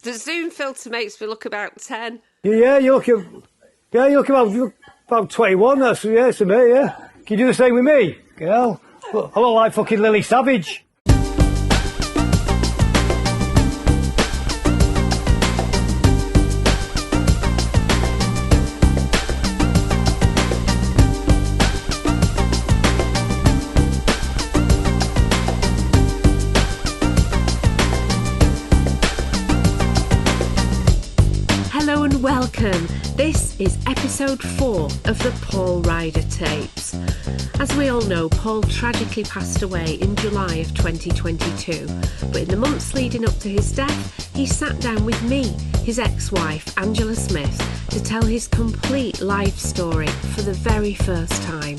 The Zoom filter makes me look about 10. Yeah, you look about 21, that's to me, yeah. Can you do the same with me, girl? I look like fucking Lily Savage. Hello and welcome. This is episode 4 of the Paul Ryder tapes. As we all know, Paul tragically passed away in July of 2022, but in the months leading up to his death, he sat down with me, his ex-wife, Angela Smith, to tell his complete life story for the very first time.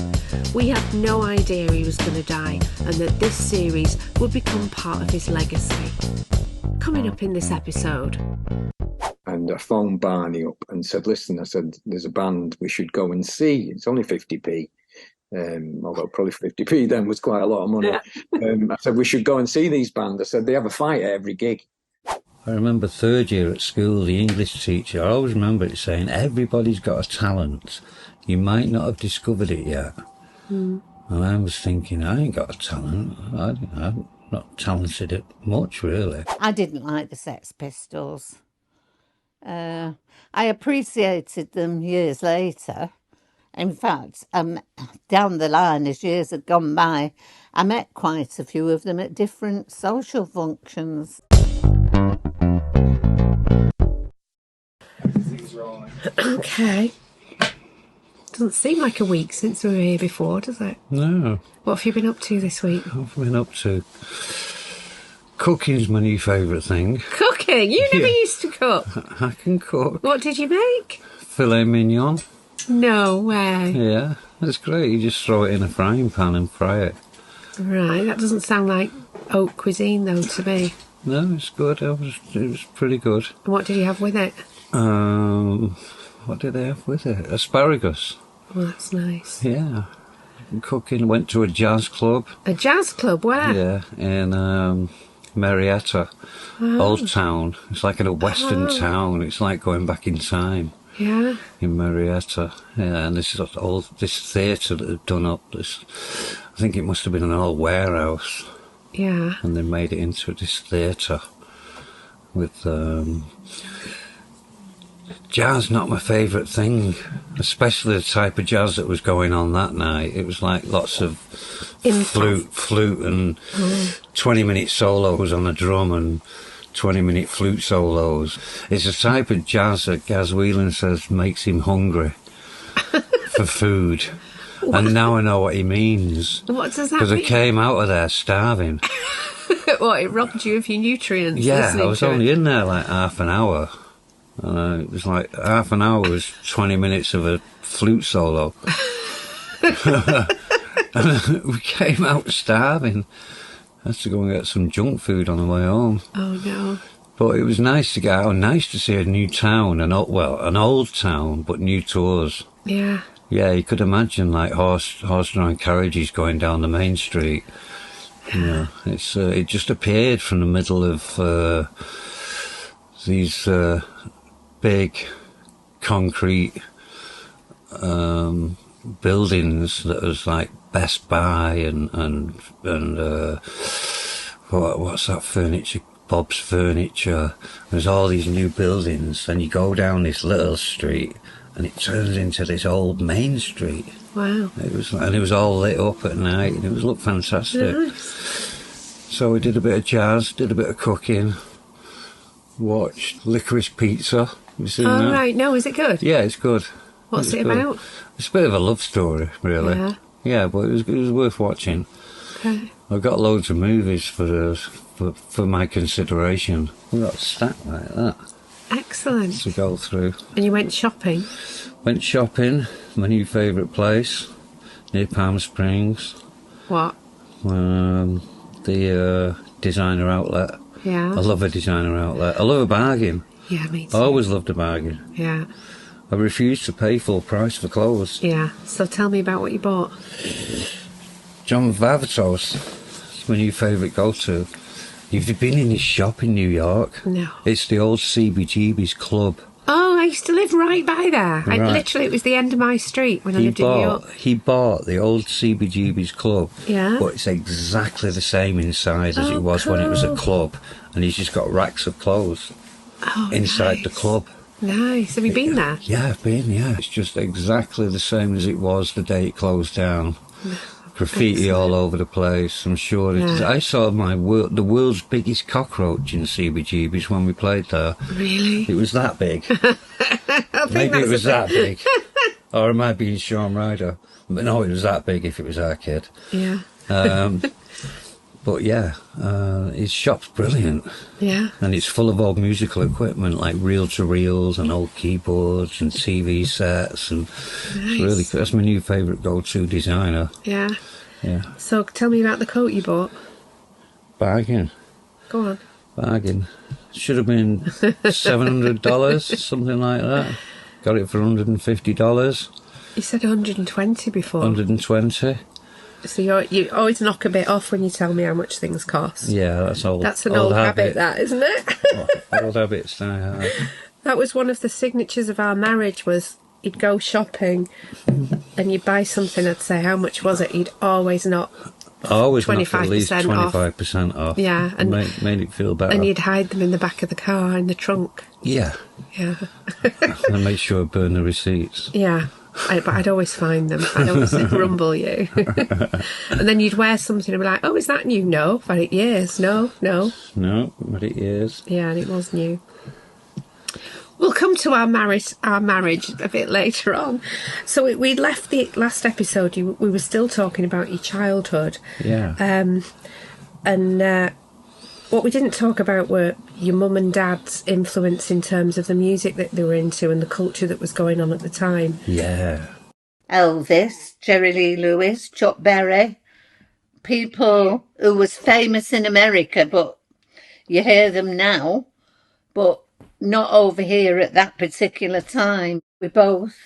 We had no idea he was going to die and that this series would become part of his legacy. Coming up in this episode. And I phoned Barney up and said, listen, I said, there's a band we should go and see. It's only 50p. Although probably 50p then was quite a lot of money. I said, we should go and see these bands. I said, they have a fight at every gig. I remember third year at school, the English teacher, I always remember it saying, everybody's got a talent. You might not have discovered it yet. And I was thinking, I ain't got a talent. I'm not talented at much, really. I didn't like the Sex Pistols. I appreciated them years later. In fact, down the line, as years had gone by, I met quite a few of them at different social functions. Okay. Doesn't seem like a week since we were here before, does it? No. What have you been up to this week? I've been up to... Cooking's my new favourite thing. Cooking? You never used to cook. I can cook. What did you make? Filet mignon. No way. Yeah, that's great. You just throw it in a frying pan and fry it. Right, that doesn't sound like haute cuisine though to me. No, it's good. It was pretty good. And what did you have with it? What did I have with it? Asparagus. Well, that's nice. Yeah. Cooking. Went to a jazz club. A jazz club? Where? Yeah, in Marietta, Old Town. It's like in a western town. It's like going back in time. Yeah. In Marietta. Yeah, and this theatre that had done up this. I think it must have been an old warehouse. Yeah. And they made it into this theatre with jazz. Not my favourite thing, especially the type of jazz that was going on that night. It was like lots of flute and 20-minute solos on the drum and 20-minute flute solos. It's a type of jazz that Gaz Whelan says makes him hungry for food. And now I know what he means. What does that mean? Because I came out of there starving. What, it robbed you of your nutrients? Yeah, I was only in there like half an hour. It was like half an hour was 20 minutes of a flute solo. And we came out starving. I had to go and get some junk food on the way home. Oh, no. But it was nice to get out, nice to see a new town, an old town, but new to us. Yeah. Yeah, you could imagine like horse-drawn carriages going down the main street. You know, it just appeared from the middle of these big concrete buildings that was like Best Buy and what's that furniture? Bob's Furniture. There's all these new buildings, and you go down this little street, and it turns into this old main street. Wow! It was all lit up at night, and it looked fantastic. Nice. So we did a bit of jazz, did a bit of cooking, watched Licorice Pizza. Have you seen that? Oh right, no, is it good? Yeah, it's good. What's it about? It's a bit of a love story, really. Yeah. Yeah, but it was worth watching. Okay. I've got loads of movies for my consideration. We've got a stack like that. Excellent. To go through. And you went shopping? Went shopping, my new favourite place, near Palm Springs. What? The designer outlet. Yeah. I love a designer outlet. I love a bargain. Yeah, me too. I always loved a bargain. Yeah. I refuse to pay full price for clothes. Yeah. So tell me about what you bought. John Varvatos. It's my new favourite go-to. You've been in this shop in New York? No. It's the old CBGB's club. Oh, I used to live right by there. Right. Literally, it was the end of my street when I lived in New York. He bought the old CBGB's club, Yeah. but it's exactly the same inside as it was when it was a club, and he's just got racks of clothes inside the club. Nice. Have you been there? Yeah, I've been, yeah. It's just exactly the same as it was the day it closed down. Graffiti all over the place, I'm sure. I saw the world's biggest cockroach in CBGB's when we played there. Really? It was that big. Maybe it was that big. Or it might be in Sean Ryder. But no, it was that big if it was our kid. Yeah. But yeah, his shop's brilliant. Yeah. And it's full of old musical equipment like reel-to-reels and old keyboards and TV sets. And it's really, that's my new favourite go-to designer. Yeah. Yeah. So tell me about the coat you bought. Bargain. Go on. Bargain. Should have been $700, something like that. Got it for $150. You said 120 before. 120. So you always knock a bit off when you tell me how much things cost. Yeah, That's an old habit, that, isn't it? Old habits I have. That was one of the signatures of our marriage, was you'd go shopping and you'd buy something, I'd say, how much was it? You'd always knock I always knock 25% at least 25% off. Yeah. And made it feel better. And you'd hide them in the back of the car, in the trunk. Yeah. Yeah. And make sure I burn the receipts. Yeah. But I'd always find them. I'd always grumble you. And then you'd wear something and be like, oh, is that new? No. I've had it years. No. No, I've had it years. Yeah, and it was new. We'll come to our marriage a bit later on. So we left the last episode, we were still talking about your childhood. Yeah. And what we didn't talk about were your mum and dad's influence in terms of the music that they were into and the culture that was going on at the time. Yeah. Elvis, Jerry Lee Lewis, Chuck Berry, people who was famous in America, but you hear them now, but not over here at that particular time. We both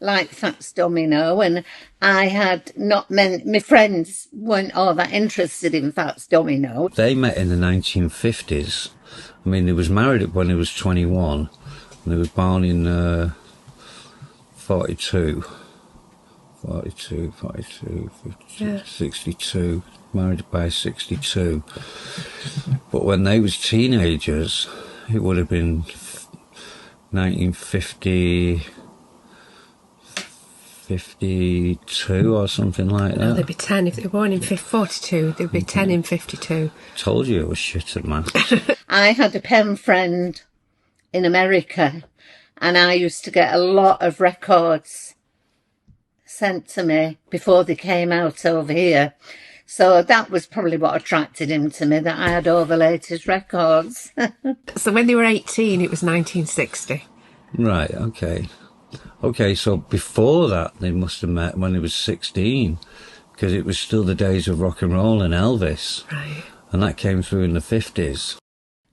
liked Fats Domino, and I had not many, my friends weren't all that interested in Fats Domino. They met in the 1950s. I mean, they was married when he was 21, and they was born in 42, 52, 62, married by 62. But when they was teenagers, it would have been 1950... 52 or something like that. No, they'd be 10 if they were born in 42. They'd be 10 in 52. Told you it was shit at maths. I had a pen friend in America, and I used to get a lot of records sent to me before they came out over here. So that was probably what attracted him to me, that I had all the latest records. So when they were 18, it was 1960. Right, okay. Okay, so before that, they must have met when he was 16, because it was still the days of rock and roll and Elvis. Right. And that came through in the 50s.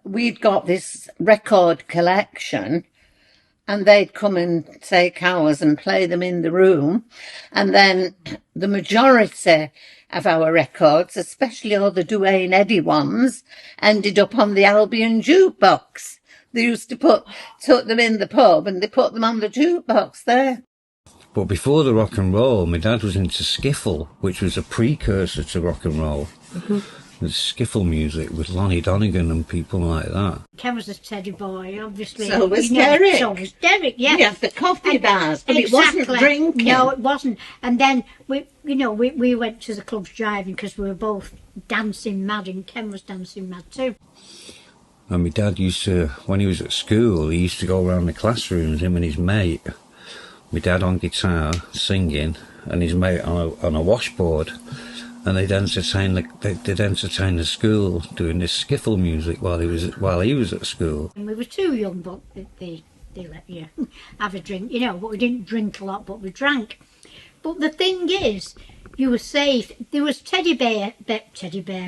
We'd got this record collection, and they'd come and take ours and play them in the room. And then the majority of our records, especially all the Duane Eddy ones, ended up on the Albion jukebox. They used to took them in the pub and they put them on the jukebox there. But before the rock and roll, my dad was into skiffle, which was a precursor to rock and roll. Mm-hmm. The skiffle music with Lonnie Donegan and people like that. Ken was a teddy boy, obviously. So was Derek. So was Derek, yeah. We had the coffee bars, but it wasn't drinking. No, it wasn't. And then, we went to the clubs driving because we were both dancing mad, and Ken was dancing mad too. And my dad used to, when he was at school, he used to go around the classrooms, him and his mate. My dad on guitar, singing, and his mate on a washboard. And they'd entertain the school doing this skiffle music while he was at school. And we were too young, but they let you have a drink, but we didn't drink a lot, but we drank. But the thing is, you were safe. There was teddy bear,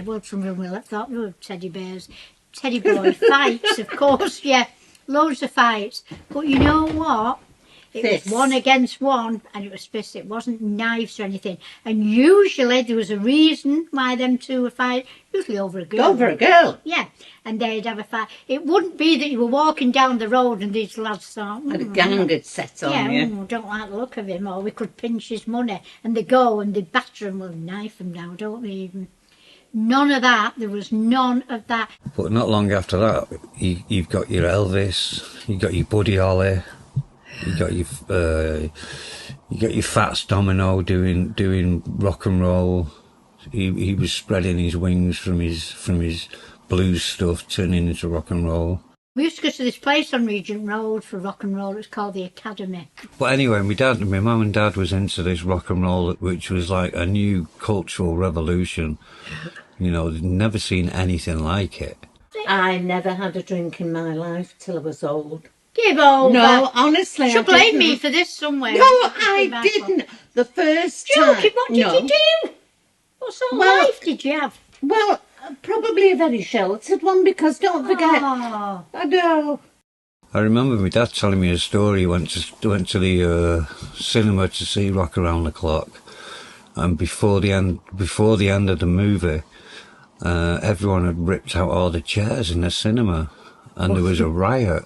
well, some of them thought we were teddy bears. Teddy boy fights, of course, yeah, loads of fights. But you know what? It was one against one, and it was fists. It wasn't knives or anything. And usually there was a reason why them two were fighting. Usually over a girl. Over a girl. Yeah, and they'd have a fight. It wouldn't be that you were walking down the road and these lads thought, And a gang had set on you. don't like the look of him, or we could pinch his money. And they go and they batter him, well, knife him now, don't they even? None of that. There was none of that. But not long after that, you've got your Elvis, you got your Buddy Holly, you got your Fats Domino doing rock and roll. He was spreading his wings from his blues stuff, turning into rock and roll. We used to go to this place on Regent Road for rock and roll. It was called the Academy. But anyway, my mum and dad was into this rock and roll, which was like a new cultural revolution. You know, they'd never seen anything like it. I never had a drink in my life till I was old. Give over. No, honestly, She'll blame me for this somewhere. No, I didn't. The first time. Joking, what did you do? What sort of life did you have? Well, probably a very sheltered one, because don't forget, I know. I remember my dad telling me a story. He went to the cinema to see Rock Around the Clock, and before the end of the movie, everyone had ripped out all the chairs in the cinema, and there was a riot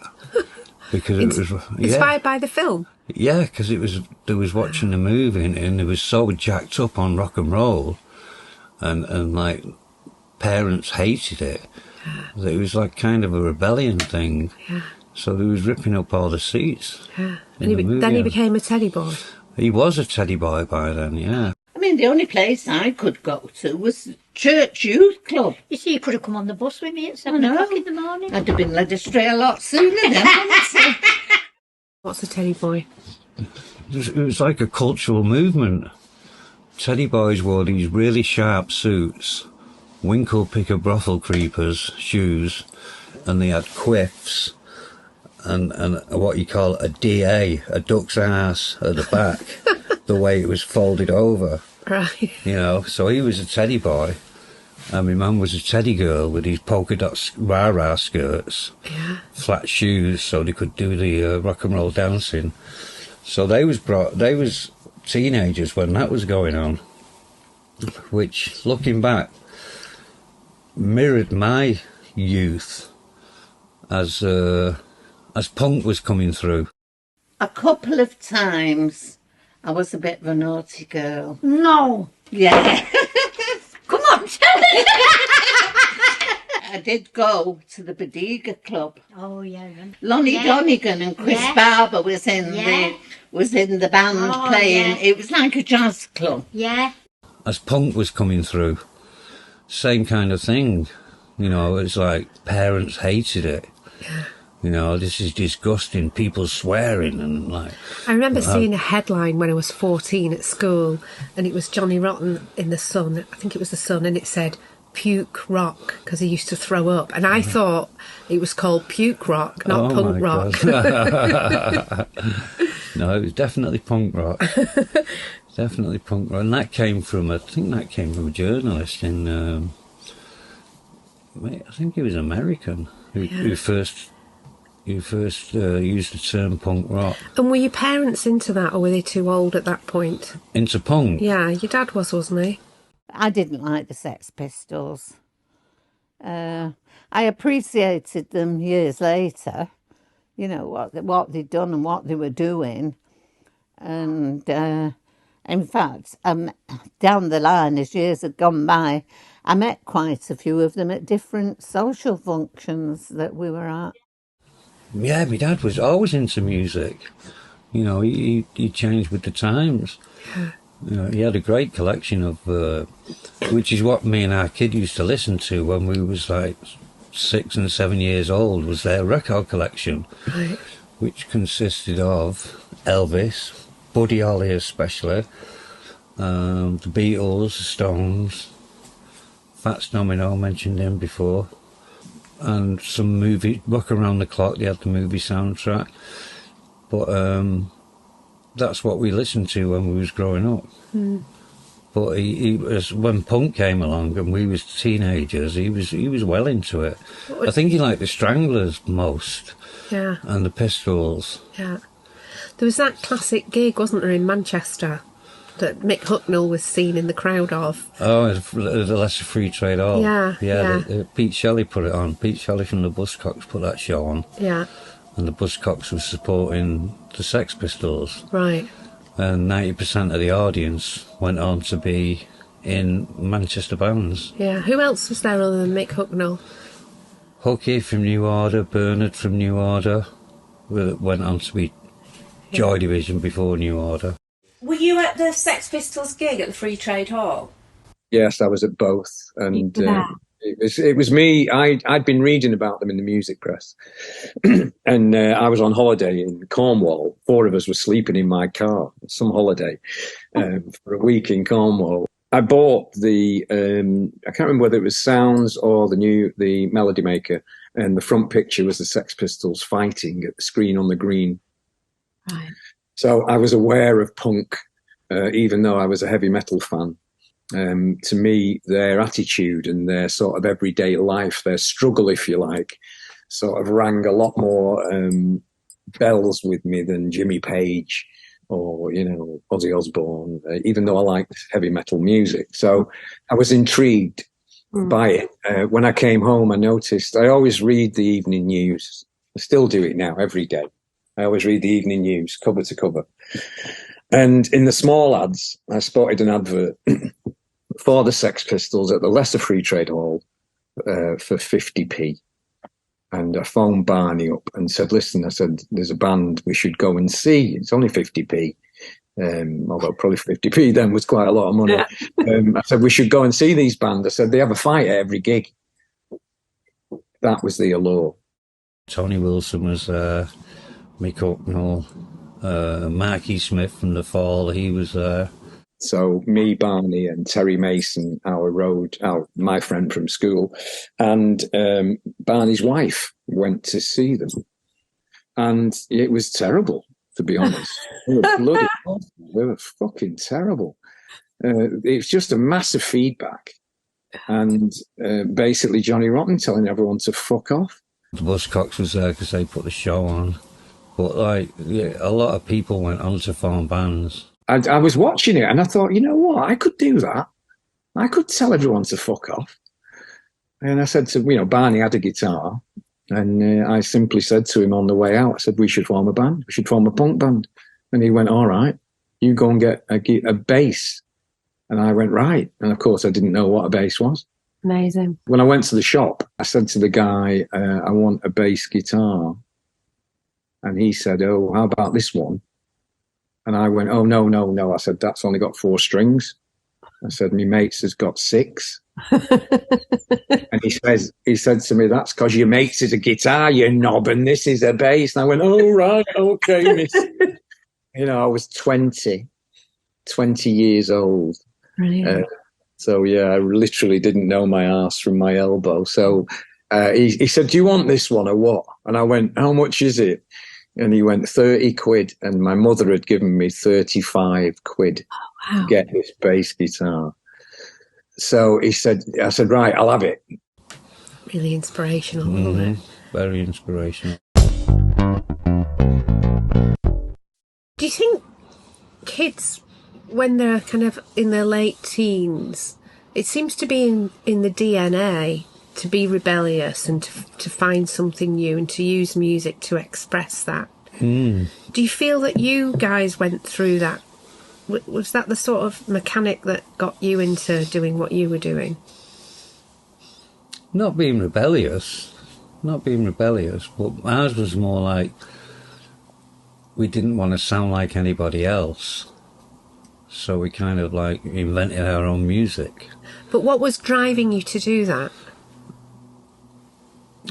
because it was inspired by the film. Yeah, because they was watching the movie and they was so jacked up on rock and roll, and like parents hated it. That it was like kind of a rebellion thing. Yeah. So they was ripping up all the seats. Yeah. And then he became a teddy boy. He was a teddy boy by then, yeah. I mean, the only place I could go to was Church Youth Club. You see, you could have come on the bus with me at 7 o'clock in the morning. I'd have been led astray a lot sooner then, honestly. What's a teddy boy? It was like a cultural movement. Teddy boys wore these really sharp suits, winkle picker brothel creepers shoes, and they had quiffs and what you call a DA, a duck's ass at the back, the way it was folded over. Right. You know, so he was a teddy boy, and my mum was a teddy girl with these polka dot rah-rah skirts, flat shoes, so they could do the rock and roll dancing. So they was teenagers when that was going on, which, looking back, mirrored my youth as punk was coming through. A couple of times I was a bit of a naughty girl. No. Yeah. Come on, tell me. I did go to the Bodega Club. Oh, yeah. Lonnie Donegan and Chris Barber was in the band playing. Yeah. It was like a jazz club. Yeah. As punk was coming through, same kind of thing. You know, it's like parents hated it. You know, this is disgusting. People swearing and like. I remember seeing a headline when I was 14 at school, and it was Johnny Rotten in the Sun. I think it was the Sun, and it said puke rock because he used to throw up, and I thought it was called puke rock, not punk rock. No, it was definitely punk rock. Definitely punk rock, and that came from a journalist in. I think he was American who first used the term punk rock. And were your parents into that, or were they too old at that point? Into punk? Yeah, your dad was, wasn't he? I didn't like the Sex Pistols. I appreciated them years later, you know, what they'd done and what they were doing. And in fact, down the line, as years had gone by, I met quite a few of them at different social functions that we were at. Yeah, my dad was always into music. You know, he changed with the times. You know, he had a great collection of, which is what me and our kid used to listen to when we was like 6 and 7 years old, was their record collection, which consisted of Elvis, Buddy Holly especially, the Beatles, the Stones, Fats Domino, mentioned him before, and some movie, Rock Around the Clock. They had the movie soundtrack, but that's what we listened to when we was growing up. But he was, when punk came along and we was teenagers, he was well into it. I think he liked the Stranglers most, and the Pistols. Yeah. There was that classic gig, wasn't there, in Manchester, that Mick Hucknall was seen in the crowd of. Oh, the Leicester Free Trade Hall. Yeah. Pete Shelley put it on. Pete Shelley from the Buzzcocks put that show on. Yeah. And the Buzzcocks was supporting the Sex Pistols. Right. And 90% of the audience went on to be in Manchester bands. Yeah. Who else was there other than Mick Hucknall? Hooky from New Order, Bernard from New Order, went on to be Joy Division before New Order. Were you at the Sex Pistols gig at the Free Trade Hall? Yes, I was at both, and it was me. I'd been reading about them in the music press, and I was on holiday in Cornwall. 4 of us were sleeping in my car, some holiday, for a week in Cornwall. I bought the I can't remember whether it was Sounds or the Melody Maker, and the front picture was the Sex Pistols fighting at the screen on the green. Right. So I was aware of punk, even though I was a heavy metal fan. To me, their attitude and their sort of everyday life, their struggle, if you like, sort of rang a lot more bells with me than Jimmy Page or, Ozzy Osbourne, even though I liked heavy metal music. So I was intrigued by it. When I came home, I noticed I always read the evening news. I still do it now every day. I always read the evening news, cover to cover. And in the small ads, I spotted an advert for the Sex Pistols at the Leicester Free Trade Hall for 50p. And I phoned Barney up and said, listen, I said, there's a band we should go and see. It's only 50p. Although probably 50p then was quite a lot of money. Yeah. I said, we should go and see these bands. I said, they have a fight at every gig. That was the allure. Tony Wilson was Mick Hucknall, Marky Smith from The Fall, he was there. So me, Barney and Terry Mason, my friend from school, and Barney's wife went to see them. And it was terrible, to be honest. They were bloody awful. They were fucking terrible. It was just a massive feedback. And basically Johnny Rotten telling everyone to fuck off. The Buzzcocks was there because they put the show on. But a lot of people went on to form bands. I was watching it and I thought, you know what, I could do that. I could tell everyone to fuck off. And I said to, Barney had a guitar, and I simply said to him on the way out, I said, we should form a band. We should form a punk band. And he went, all right, you go and get a bass. And I went, right. And of course, I didn't know what a bass was. Amazing. When I went to the shop, I said to the guy, I want a bass guitar. And he said, oh, how about this one? And I went, oh, no. I said, that's only got 4 strings. I said, my mates has got 6. And he said to me, that's because your mates is a guitar, you knob, and this is a bass. And I went, oh, right, okay, miss. I was 20 years old. Brilliant. So, yeah, I literally didn't know my arse from my elbow. So he said, do you want this one or what? And I went, how much is it? And he went, 30 quid. And my mother had given me 35 quid to get this bass guitar. So I said, right, I'll have it. Really inspirational, wasn't it? Very inspirational. Do you think kids, when they're kind of in their late teens, it seems to be in the DNA to be rebellious and to find something new and to use music to express that? Do you feel that you guys went through that? Was that the sort of mechanic that got you into doing what you were doing? Not being rebellious, but ours was more like we didn't want to sound like anybody else. So we kind of invented our own music. But what was driving you to do that?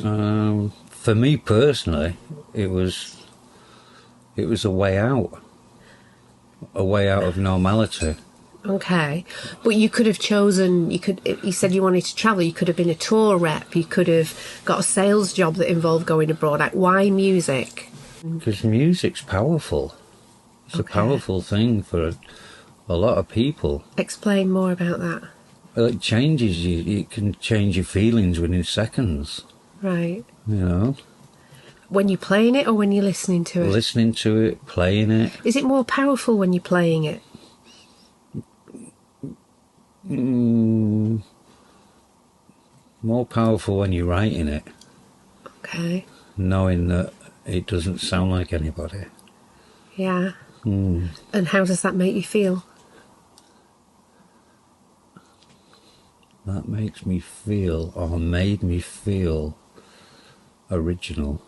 For me personally, it was a way out of normality. Okay, but you could have chosen. You said you wanted to travel. You could have been a tour rep. You could have got a sales job that involved going abroad. Why music? Because music's powerful. It's a powerful thing for a lot of people. Explain more about that. Well, it changes you. It can change your feelings within seconds. Right. When you're playing it or when you're listening to it? Listening to it, playing it. Is it more powerful when you're playing it? More powerful when you're writing it. Okay. Knowing that it doesn't sound like anybody. Yeah. And how does that make you feel? That makes me feel, or made me feel, original.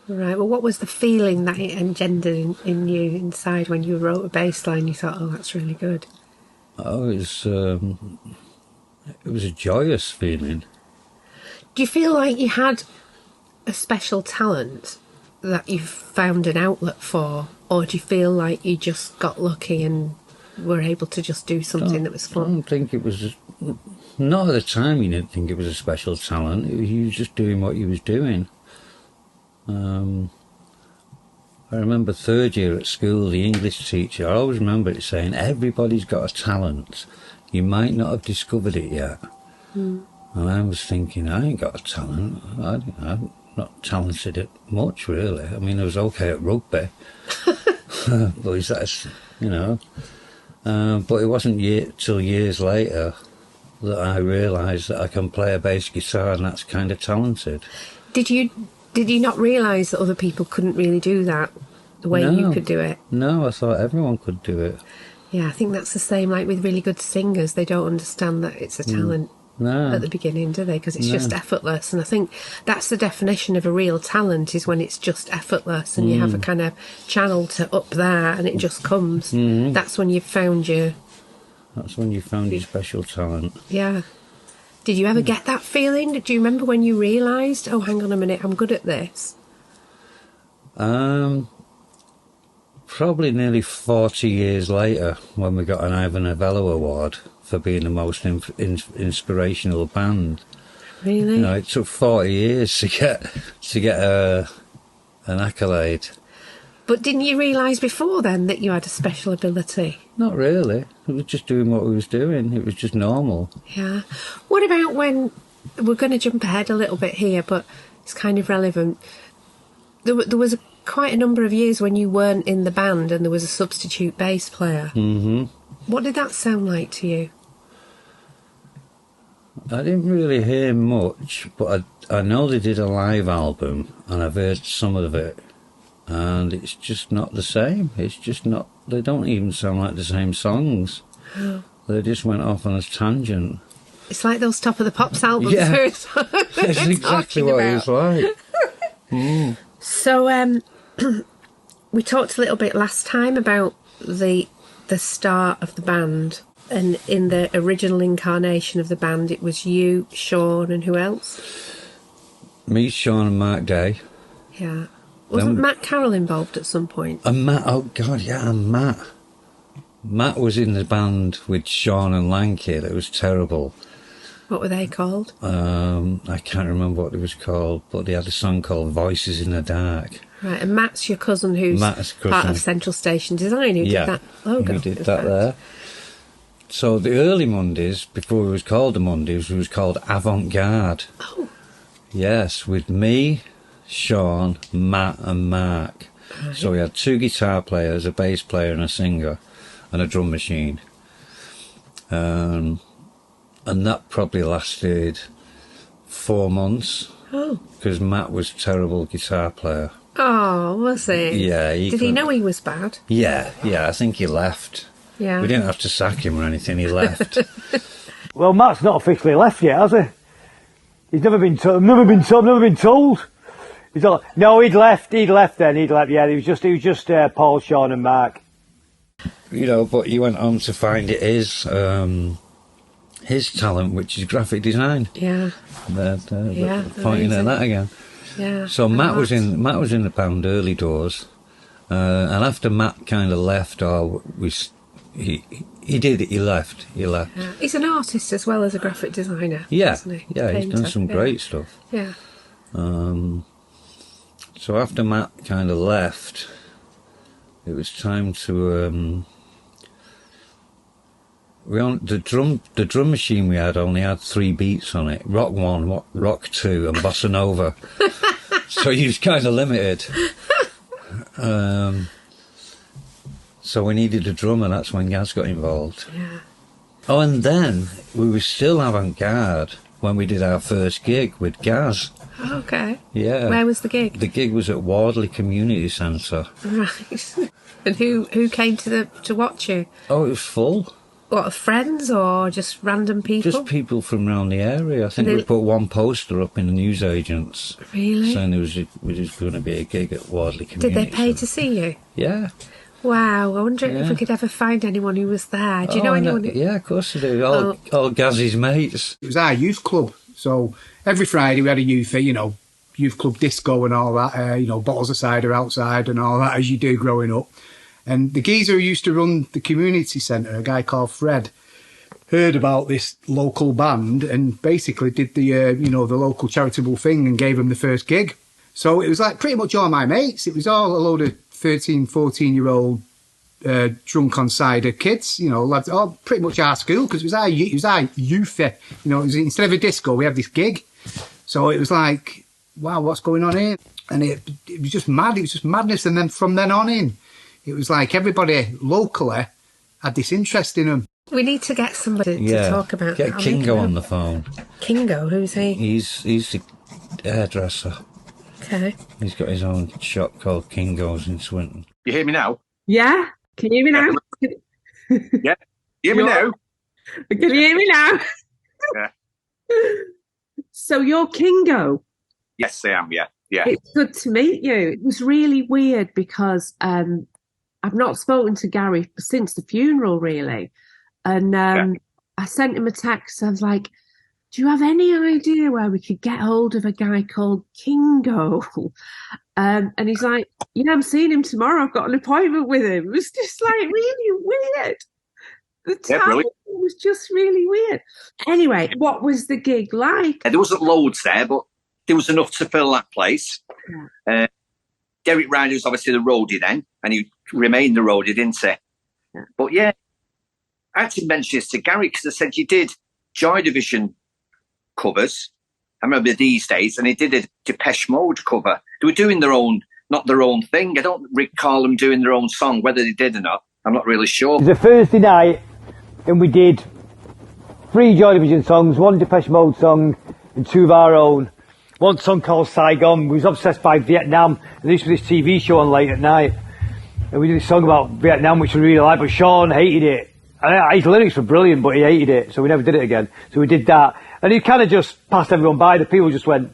Right, well, what was the feeling that it engendered in you inside when you wrote a bass line? You thought, oh, that's really good. Oh, it was a joyous feeling. Do you feel like you had a special talent that you found an outlet for? Or do you feel like you just got lucky and were able to just do something that was fun? I don't think it was... Not at the time you didn't think it was a special talent. You was just doing what you was doing. I remember third year at school, the English teacher, I always remember it saying, everybody's got a talent. You might not have discovered it yet. And I was thinking, I ain't got a talent. I'm not talented at much, really. I mean, I was okay at rugby. But that's, you know. But it wasn't till years later that I realised that I can play a bass guitar, and that's kind of talented. Did you not realise that other people couldn't really do that the way you could do it? No, I thought everyone could do it. Yeah, I think that's the same like with really good singers. They don't understand that it's a talent at the beginning, do they? Because it's just effortless. And I think that's the definition of a real talent, is when it's just effortless and you have a kind of channel to up there and it just comes. That's when you've found your... That's when you found your special talent. Yeah. Did you ever get that feeling? Do you remember when you realised, oh, hang on a minute, I'm good at this? Probably nearly 40 years later, when we got an Ivan Novello Award for being the most inspirational band. Really? You know, it took 40 years to get an accolade. But didn't you realise before then that you had a special ability? Not really. It was just doing what we was doing. It was just normal. Yeah. What about when... We're going to jump ahead a little bit here, but it's kind of relevant. There was quite a number of years when you weren't in the band and there was a substitute bass player. What did that sound like to you? I didn't really hear much, but I know they did a live album, and I've heard some of it, and it's just not the same. It's just not... They don't even sound like the same songs. Oh. They just went off on a tangent. It's like those Top of the Pops albums. Yeah, that's exactly what it was like. So, we talked a little bit last time about the start of the band, and in the original incarnation of the band, it was you, Sean, and who else? Me, Sean, and Mark Day. Yeah. Wasn't Matt Carroll involved at some point? And Matt, oh God, yeah, and Matt. Matt was in the band with Sean and Lanky. It was terrible. What were they called? I can't remember what it was called, but they had a song called Voices in the Dark. Right, and Matt's your cousin who's part of Central Station Design, who did that logo. Who did that there. So the early Mondays, before it was called the Mondays, it was called Avant Garde. Oh. Yes, with me, Sean, Matt and Mark. Right. So we had 2 guitar players, a bass player and a singer, and a drum machine. And that probably lasted 4 months. Oh. Because Matt was a terrible guitar player. Oh, was he? Yeah. Did he know he was bad? Yeah, I think he left. Yeah. We didn't have to sack him or anything, he left. Well, Matt's not officially left yet, has he? He's never been told. He's all, no, he'd left then, yeah, he was just Paul, Sean and Mark. You know, but he went on to find it his talent, which is graphic design. Yeah. Pointing at that again. Yeah. So Matt was in the band early doors, and after Matt kind of left, he left. Yeah. He's an artist as well as a graphic designer. Yeah, isn't he? yeah, he's done some great stuff. Yeah. So after Matt kind of left, it was time to the drum machine we had only had 3 beats on it: rock 1, rock 2, and bossa nova. So he was kind of limited. So we needed a drummer. That's when Gaz got involved. Yeah. Oh, and then we were still avant-garde when we did our first gig with Gaz. Okay. Yeah. Where was the gig? The gig was at Wardley Community Centre. Right. And who came to watch you? Oh, it was full. What, friends or just random people? Just people from around the area. I think we put one poster up in the newsagents. Really? Saying there was going to be a gig at Wardley Community Did they pay Centre. to see you? Yeah. Wow, I wonder if we could ever find anyone who was there. Do you know anyone? Yeah, of course I do. All Gaz's mates. It was our youth club, so every Friday we had a youth club disco and all that, bottles of cider outside and all that, as you do growing up. And the geezer who used to run the community centre, a guy called Fred, heard about this local band and basically did the local charitable thing and gave them the first gig. So it was like pretty much all my mates. It was all a load of 13, 14-year-old drunk on cider kids, lads, all pretty much our school, because it was our youth. It was, instead of a disco, we had this gig. So it was like, wow, what's going on here? And it was just mad. It was just madness. And then from then on in, it was like everybody locally had this interest in them. We need to get somebody to talk about Get that. Kingo on the phone. Kingo, who's he? He's the hairdresser. Okay. He's got his own shop called Kingo's in Swinton. You hear me now? Yeah. Can you hear me now? Yeah. You hear me now? Can you hear me now? Yeah. So you're Kingo. Yes, I am. Yeah. Yeah. It's good to meet you. It was really weird because I've not spoken to Gary since the funeral, really. And I sent him a text. I was like, do you have any idea where we could get hold of a guy called Kingo? And he's like, yeah, I'm seeing him tomorrow. I've got an appointment with him. It was just like really weird. The time was just really weird. Anyway, what was the gig like? There wasn't loads there, but there was enough to fill that place. Yeah. Derek Ryder was obviously the roadie then, and he remained the roadie, didn't he? Yeah. But yeah, I had to mention this to Gary because I said you did Joy Division covers. I remember these days, and he did a Depeche Mode cover. They were doing not their own thing. I don't recall them doing their own song. Whether they did or not, I'm not really sure. It was a Thursday night, and we did 3 Joy Division songs, 1 Depeche Mode song, and 2 of our own. One song called Saigon. We was obsessed by Vietnam, and this was this TV show on late at night. And we did a song about Vietnam, which we really liked, but Sean hated it. His lyrics were brilliant, but he hated it, so we never did it again. So we did that. And he kind of just passed everyone by. The people just went,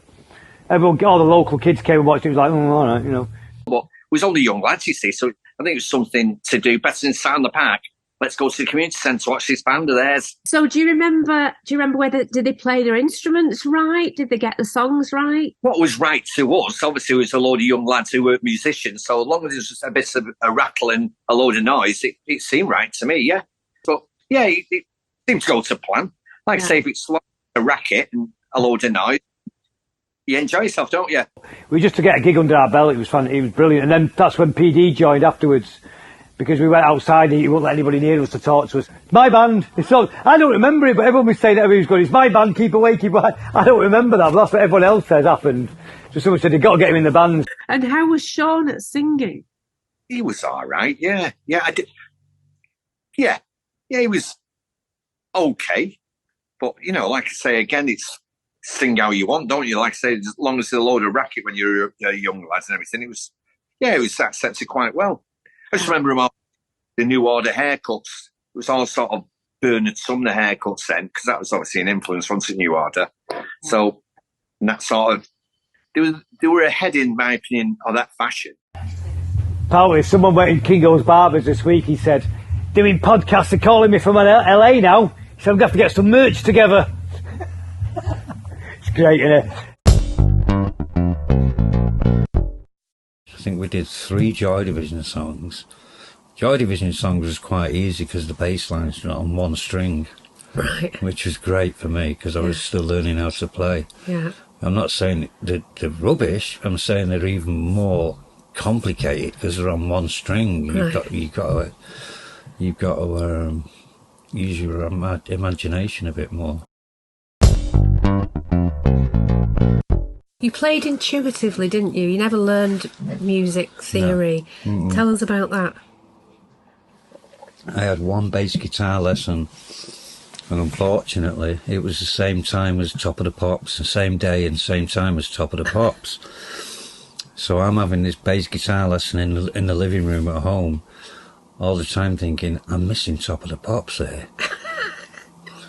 all the local kids came and watched it. It was like, all right, But we was only young lads, you see, so I think it was something to do better than Sound the Park. Let's go to the community centre to watch this band of theirs. So do you remember whether, did they play their instruments right? Did they get the songs right? What was right to us, obviously, was a load of young lads who weren't musicians, so as long as there was just a bit of a rattle and a load of noise, it seemed right to me, yeah. But, yeah, it seemed to go to plan. Like I say, if it's a racket and a load of noise, you enjoy yourself, don't you? We just to get a gig under our belt, it was fun, it was brilliant. And then that's when PD joined afterwards, because we went outside and he wouldn't let anybody near us to talk to us. My band, I don't remember it, but everyone was saying that everybody was going, it's my band, keep away, keep away. I don't remember that, but that's what everyone else says happened. So someone said, they've got to get him in the band. And how was Sean at singing? He was all right, yeah. Yeah, I did. Yeah, he was okay. But, like I say, again, it's sing how you want, don't you? Like I say, as long as there's a load of racket when you're a young lad and everything, it was accepted quite well. I just remember the New Order haircuts. It was all sort of Bernard Sumner haircuts then, because that was obviously an influence from the New Order. So, and that sort of, they were ahead, in my opinion, of that fashion. Apparently, someone went in Kingo's Barbers this week, he said, doing podcasts, they're calling me from LA now. He said, I'm going to have to get some merch together. It's great, isn't it? I think we did 3 Joy Division songs. Joy Division songs was quite easy because the bass line's not on 1 string. Right. Which was great for me because I was still learning how to play. Yeah. I'm not saying they're rubbish, I'm saying they're even more complicated because they're on 1 string. Right. You've got to use your imagination a bit more. You played intuitively, didn't you? You never learned music theory. No. Tell us about that. I had one bass guitar lesson, and unfortunately, it was the same time as Top of the Pops, the same day and same time as Top of the Pops. So I'm having this bass guitar lesson in the living room at home, all the time thinking, I'm missing Top of the Pops here.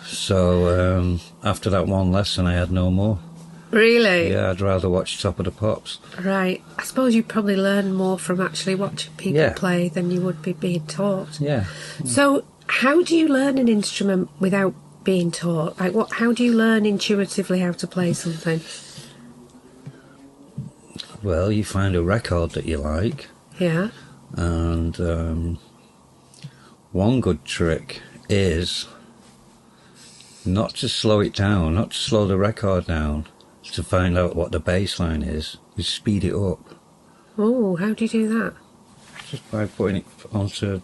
So after that one lesson, I had no more. Really? Yeah, I'd rather watch Top of the Pops. Right. I suppose you probably learn more from actually watching people play than you would be being taught. Yeah. So how do you learn an instrument without being taught? Like, how do you learn intuitively how to play something? Well, you find a record that you like. Yeah. And one good trick is not to slow it down, not to slow the record down, to find out what the bass line is. You speed it up. Oh, how do you do that? Just by putting it onto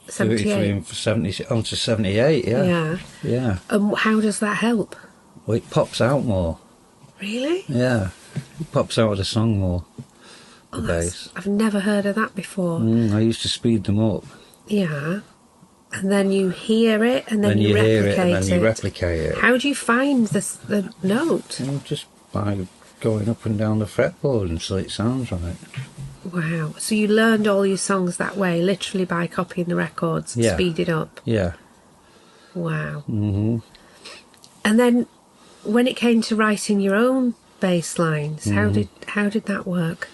78. 70, onto 78, yeah. Yeah. Yeah. How does that help? Well, it pops out more. Really? Yeah. It pops out of the song more. The bass. I've never heard of that before. I used to speed them up. Yeah. And then you hear it, and then you hear replicate it, and then it. you replicate it. How do you find the note? Just by going up and down the fretboard until it sounds right. Wow. So you learned all your songs that way, literally by copying the records, speeded up? Yeah. Wow. Mm-hmm. And then when it came to writing your own bass lines, how did that work?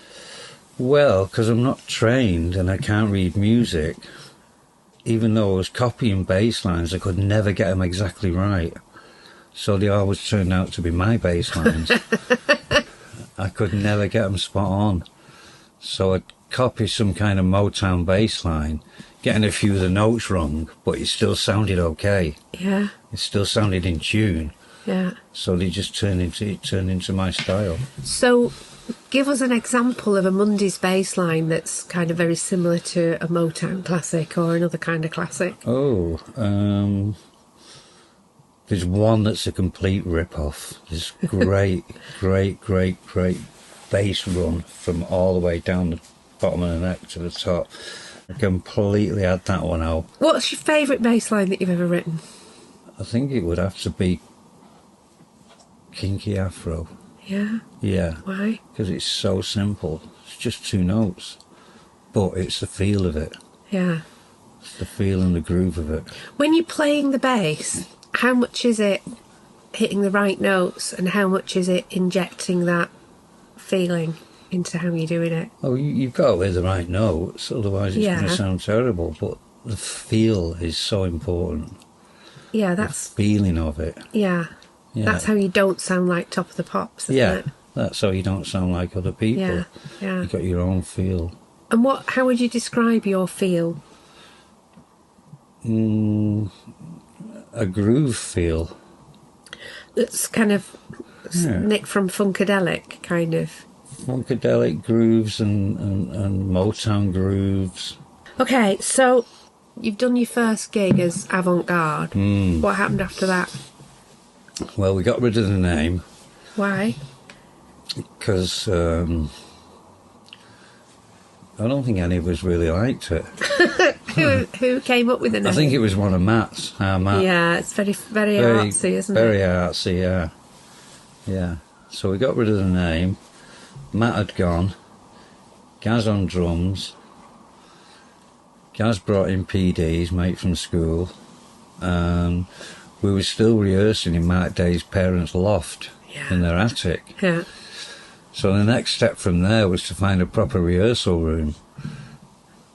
Well, because I'm not trained and I can't read music, even though I was copying bass lines, I could never get them exactly right. So they always turned out to be my bass lines. I could never get them spot on. So I'd copy some kind of Motown bass line, getting a few of the notes wrong, but it still sounded okay. Yeah. It still sounded in tune. Yeah. So they just turned into my style. So give us an example of a Monday's bass line that's kind of very similar to a Motown classic or another kind of classic. Oh, there's one that's a complete rip-off. This great, great bass run from all the way down the bottom of the neck to the top. I completely had that one out. What's your favourite bass line that you've ever written? I think it would have to be Kinky Afro. Yeah? Yeah. Why? Because it's so simple. It's just two notes. But it's the feel of it. Yeah. It's the feel and the groove of it. When you're playing the bass, how much is it hitting the right notes and how much is it injecting that feeling into how you're doing it? Oh, you've got to hit the right notes, otherwise it's going to sound terrible. But the feel is so important. Yeah, that's... the feeling of it. Yeah. Yeah. That's how you don't sound like Top of the Pops, isn't it? That's how you don't sound like other people. Yeah, yeah. You've got your own feel. And how would you describe your feel? A groove feel. It's kind of Nick from Funkadelic, kind of. Funkadelic grooves and Motown grooves. Okay, so you've done your first gig as Avant-Garde. What happened after that? Well, we got rid of the name. Why? Because I don't think any of us really liked it. Who came up with the name? I think it was one of Matt's. Matt. Yeah, it's very artsy, isn't it? Very artsy, yeah. Yeah. So we got rid of the name. Matt had gone. Gaz on drums. Gaz brought in PD, his mate from school. And we were still rehearsing in Mark Day's parents' loft in their attic. Yeah. So the next step from there was to find a proper rehearsal room,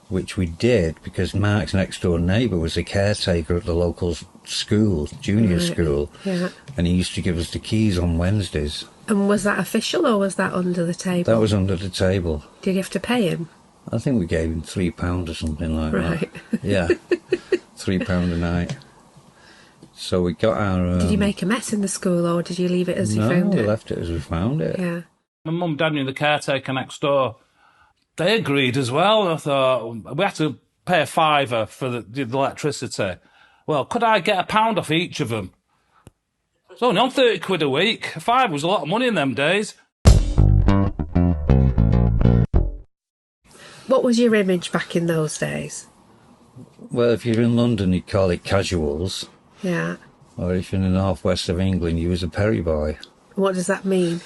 which we did because Mark's next door neighbour was a caretaker at the local school, junior school, and he used to give us the keys on Wednesdays. And was that official or was that under the table? That was under the table. Did you have to pay him? I think we gave him £3 or something like that. Yeah, £3 a night. So we got our... Did you make a mess in the school or did you leave it as you found it? No, we left it as we found it. Yeah. My mum and dad knew the caretaker next door. They agreed as well. I thought, we had to pay £5 for the electricity. Well, could I get £1 off each of them? It's only on 30 quid a week. A five was a lot of money in them days. What was your image back in those days? Well, if you're in London, you'd call it casuals. Yeah. Or if you're in the northwest of England, you was a Perry boy. What does that mean?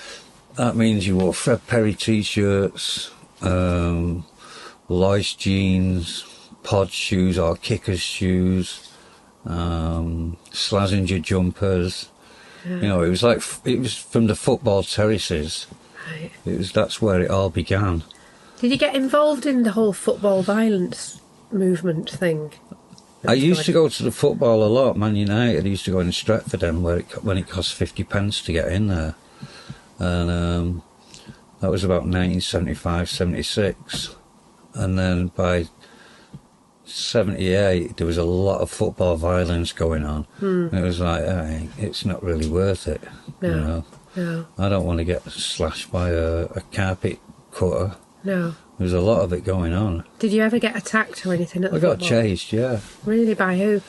That means you wore Fred Perry t-shirts, Lois jeans, pod shoes or kickers shoes, Slazenger jumpers. Yeah. You know, it was from the football terraces. Right. That's where it all began. Did you get involved in the whole football violence movement thing? I used to go to the football a lot. Man United, I used to go in Stretford End when it cost 50 pence to get in there. And that was about 1975, 76. And then by 78, there was a lot of football violence going on. And it was like, hey, it's not really worth it. No. You know? No. I don't want to get slashed by a carpet cutter. No. There was a lot of it going on. Did you ever get attacked or anything at the I got football? chased, yeah. Really? By who?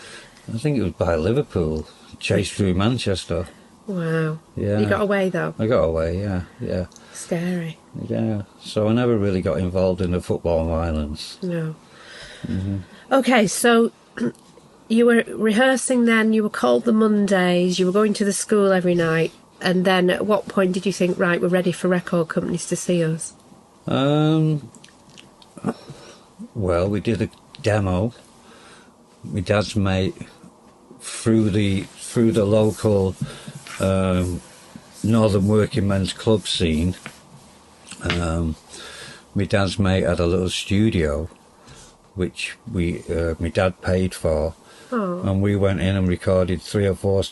I think it was by Liverpool. Chased through Manchester. Wow. Yeah. You got away though? I got away, yeah. Scary. Yeah. So I never really got involved in the football violence. No. Okay, so you were rehearsing then, you were called the Mondays, you were going to the school every night, and then at what point did you think, right, we're ready for record companies to see us? Well, we did a demo. My dad's mate through the local Northern Working Men's Club scene. My dad's mate had a little studio, which my dad paid for, and we went in and recorded three or four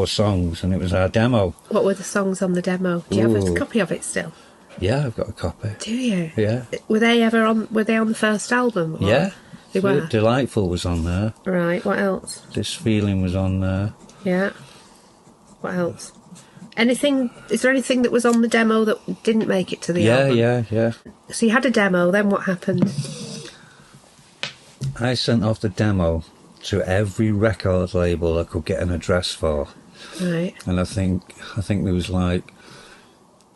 songs, and it was our demo. What were the songs on the demo? Do you have a copy of it still? Yeah, I've got a copy. Do you? Yeah. Were they on the first album? Or? Yeah. They were? Delightful was on there. Right, what else? This Feeling was on there. Yeah. What else? Is there anything that was on the demo that didn't make it to the album? Yeah. So you had a demo, then what happened? I sent off the demo to every record label I could get an address for. Right. And I think there was like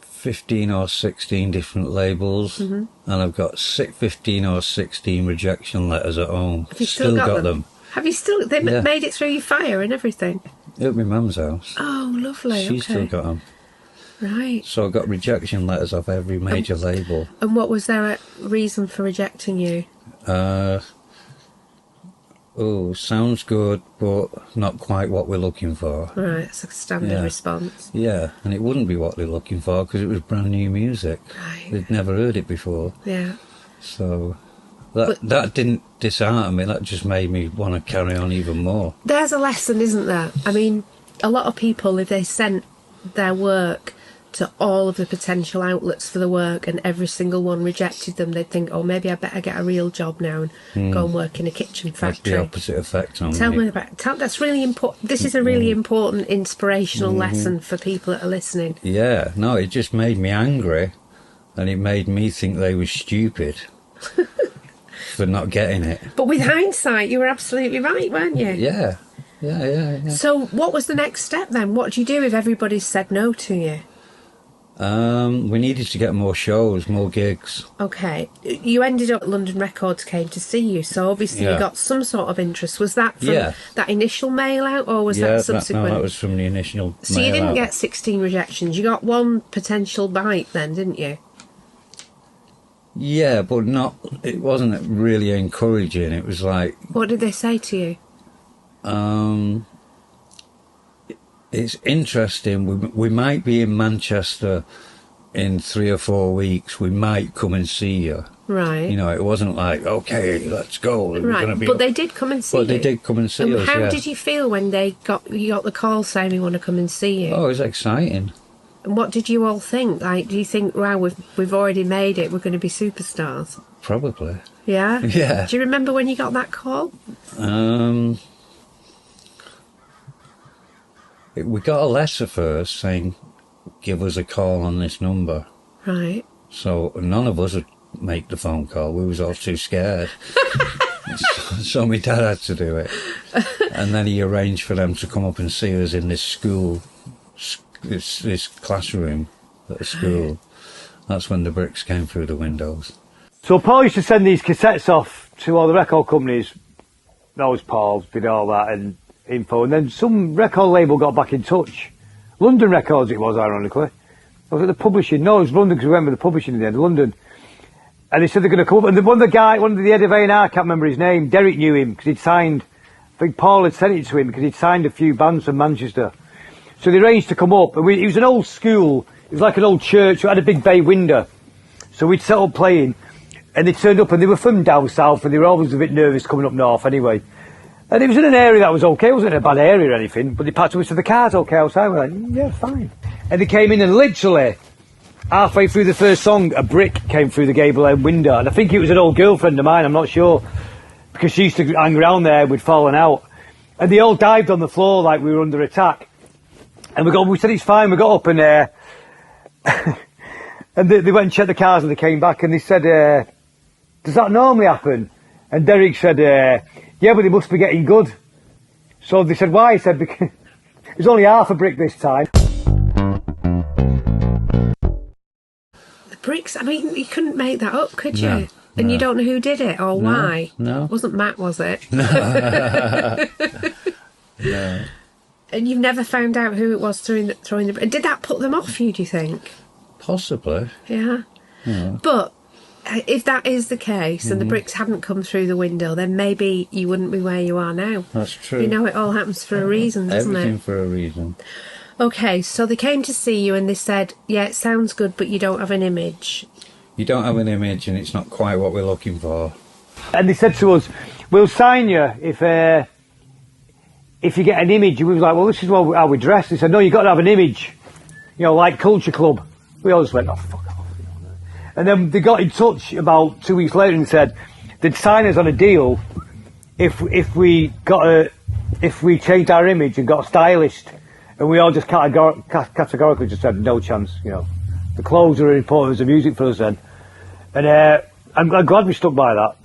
15 or 16 different labels, and I've got 15 or 16 rejection letters at home. Have you still got them? Have you still? They made it through your fire and everything? At my mum's house. Oh, lovely. She's still got them. Right. So I got rejection letters off every major label. And what was their reason for rejecting you? Sounds good, but not quite what we're looking for. Right, it's a standard response. Yeah, and it wouldn't be what they're looking for because it was brand new music. Right. They'd never heard it before. Yeah. So that didn't dishearten me, that just made me want to carry on even more. There's a lesson, isn't there? I mean, a lot of people, if they sent their work to all of the potential outlets for the work and every single one rejected them, they'd think, oh, maybe I better get a real job now and go and work in a kitchen factory. That's the opposite effect on Tell me. me about that's really important. This is a really important inspirational lesson for people that are listening. Yeah, no, it just made me angry, and it made me think they were stupid for not getting it. But with hindsight, you were absolutely right, weren't you? Yeah. So what was the next step then? What do you do if everybody said no to you? We needed to get more shows, more gigs. Okay. You ended up, London Records came to see you, so obviously you got some sort of interest. Was that from that initial mail out, or was that subsequent? No, that was from the initial So you didn't get 16 rejections, you got one potential bite then, didn't you? Yeah, but it wasn't really encouraging. It was like... What did they say to you? It's interesting. We might be in Manchester in 3 or 4 weeks. We might come and see you. Right. You know, it wasn't like, okay, let's go. Right, but they did come and see you. But they did come and see us, how did you feel when you got the call saying we want to come and see you? Oh, it was exciting. And what did you all think? Like, do you think, wow, we've already made it, we're going to be superstars? Probably. Yeah? Yeah. Do you remember when you got that call? We got a letter first saying, give us a call on this number. Right. So none of us would make the phone call. We was all too scared. So my dad had to do it. And then he arranged for them to come up and see us in this school, this classroom at the school. That's when the bricks came through the windows. So Paul used to send these cassettes off to all the record companies. That was Paul, did all that and info. And then some record label got back in touch. London Records it was, ironically. I was at the publishing. No, it was London, because we went with the publishing in the end, London. And they said they're going to come up. And one of the head of A&R, I can't remember his name, Derek knew him, because he'd signed, I think Paul had sent it to him, because he'd signed a few bands from Manchester. So they arranged to come up. And it was an old school, it was like an old church, it had a big bay window. So we'd set up playing, and they turned up, and they were from down south, and they were always a bit nervous coming up north anyway. And it was in an area that was okay, it wasn't a bad area or anything, but they packed us to the cars okay outside. We're like, yeah, fine. And they came in, and literally, halfway through the first song, a brick came through the gable end window. And I think it was an old girlfriend of mine, I'm not sure, because she used to hang around there, we'd fallen out. And they all dived on the floor like we were under attack. And we said it's fine, we got up and and they went and checked the cars and they came back and they said, does that normally happen? And Derek said, yeah, but they must be getting good. So they said, why? He said, because it was only half a brick this time. Bricks, I mean, you couldn't make that up, could you? No, and no. you don't know who did it or why? No. It wasn't Matt, was it? No. And you've never found out who it was throwing the... Did that put them off you, do you think? Possibly. Yeah. But if that is the case and the bricks hadn't come through the window, then maybe you wouldn't be where you are now. That's true. You know, it all happens for a reason, doesn't Everything it? for a reason. Okay, so they came to see you and they said, yeah, it sounds good, but you don't have an image. You don't have an image and it's not quite what we're looking for. And they said to us, we'll sign you if you get an image. And we was like, well, this is how we dress. They said, no, you've got to have an image. You know, like Culture Club. We all just went, oh, fuck off. And then they got in touch about 2 weeks later and said they'd sign us on a deal if we changed our image and got a stylist. And we all just categorically just said, no chance, you know. The clothes are important as the music for us then. And I'm glad we stuck by that.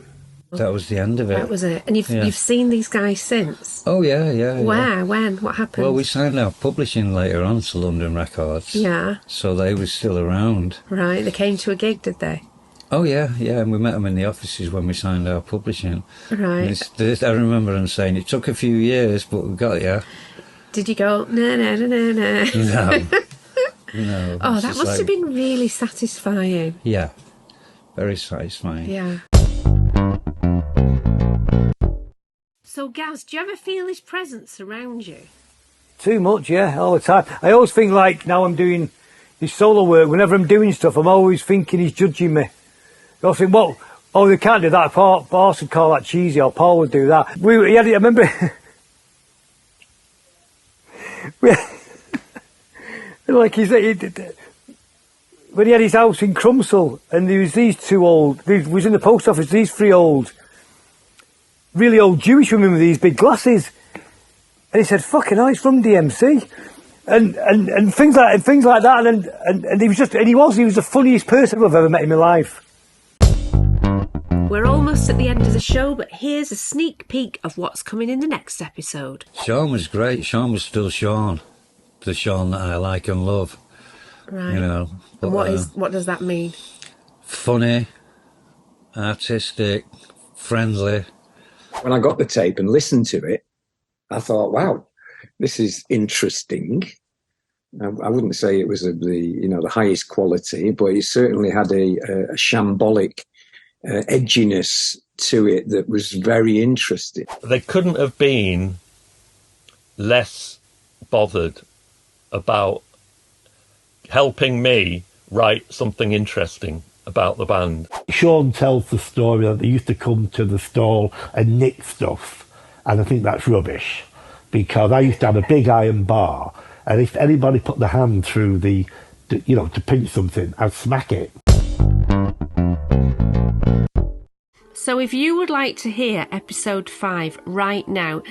That was the end of it. That was it. And you've seen these guys since? Oh, yeah. Where? Yeah. When? What happened? Well, we signed our publishing later on to London Records. Yeah. So they were still around. Right, they came to a gig, did they? Oh, yeah, and we met them in the offices when we signed our publishing. Right. I remember them saying, it took a few years, but we got you. Did you go, no? No. No. Oh, that must have been really satisfying. Yeah, very satisfying. Yeah. So, Gaz, do you ever feel his presence around you? Too much, yeah, all the time. I always think like now I'm doing this solo work, whenever I'm doing stuff, I'm always thinking he's judging me. I always think, well, oh, they can't do that. Boss would call that cheesy, or Paul would do that. I remember... like when he had his house in Crumsall, and there was these was in the post office, these three really old Jewish women with these big glasses, and he said, "Fucking hell, he's from DMC," and things like that, and he was the funniest person I've ever met in my life. We're almost at the end of the show, but here's a sneak peek of what's coming in the next episode. Sean was great. Sean was still Sean. The Sean that I like and love. Right. You know. But, and what does that mean? Funny, artistic, friendly. When I got the tape and listened to it, I thought, wow, this is interesting. I wouldn't say it was the highest quality, but it certainly had a shambolic edginess to it that was very interesting. They couldn't have been less bothered about helping me write something interesting about the band. Sean tells the story that they used to come to the stall and nick stuff, and I think that's rubbish, because I used to have a big iron bar, and if anybody put their hand through to pinch something, I'd smack it. So if you would like to hear episode 5 right now,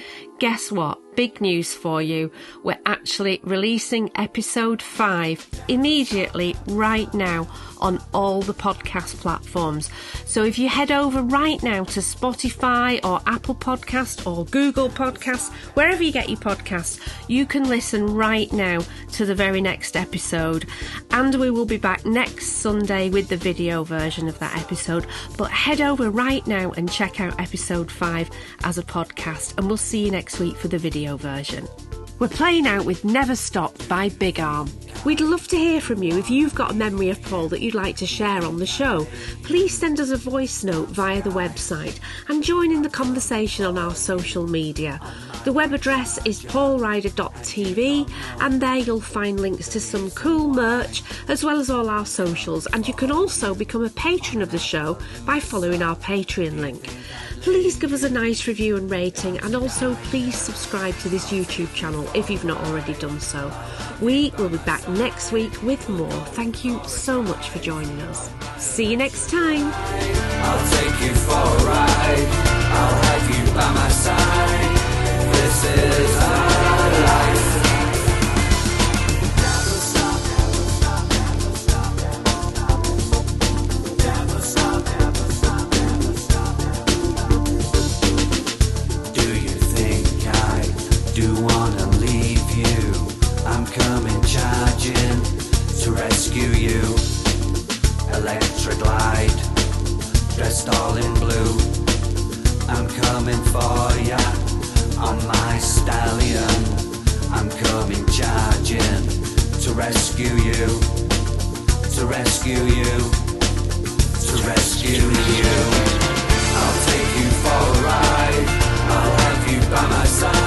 guess what? Big news for you. We're actually releasing episode 5 immediately right now on all the podcast platforms. So if you head over right now to Spotify or Apple Podcast or Google Podcasts, wherever you get your podcasts, you can listen right now to the very next episode. And we will be back next Sunday with the video version of that episode. But head over right now and check out episode 5 as a podcast, and we'll see you next week for the video version. We're playing out with Never Stop by Big Arm. We'd love to hear from you. If you've got a memory of Paul that you'd like to share on the show, please send us a voice note via the website and join in the conversation on our social media. The web address is paulryder.tv, and there you'll find links to some cool merch as well as all our socials, and you can also become a patron of the show by following our Patreon link. Please give us a nice review and rating, and also please subscribe to this YouTube channel if you've not already done so. We will be back next week with more. Thank you so much for joining us. See you next time. I'll take you for a ride. I'll have you by my side. This is our life. Never stop, never stop, never stop, never stop, never stop, never stop, never stop. Do you think I do wanna leave you? I'm coming charging to rescue you. Electric light, dressed all in blue. I'm coming for ya on my stallion. I'm coming charging to rescue you, to rescue you, to rescue you. I'll take you for a ride. I'll have you by my side.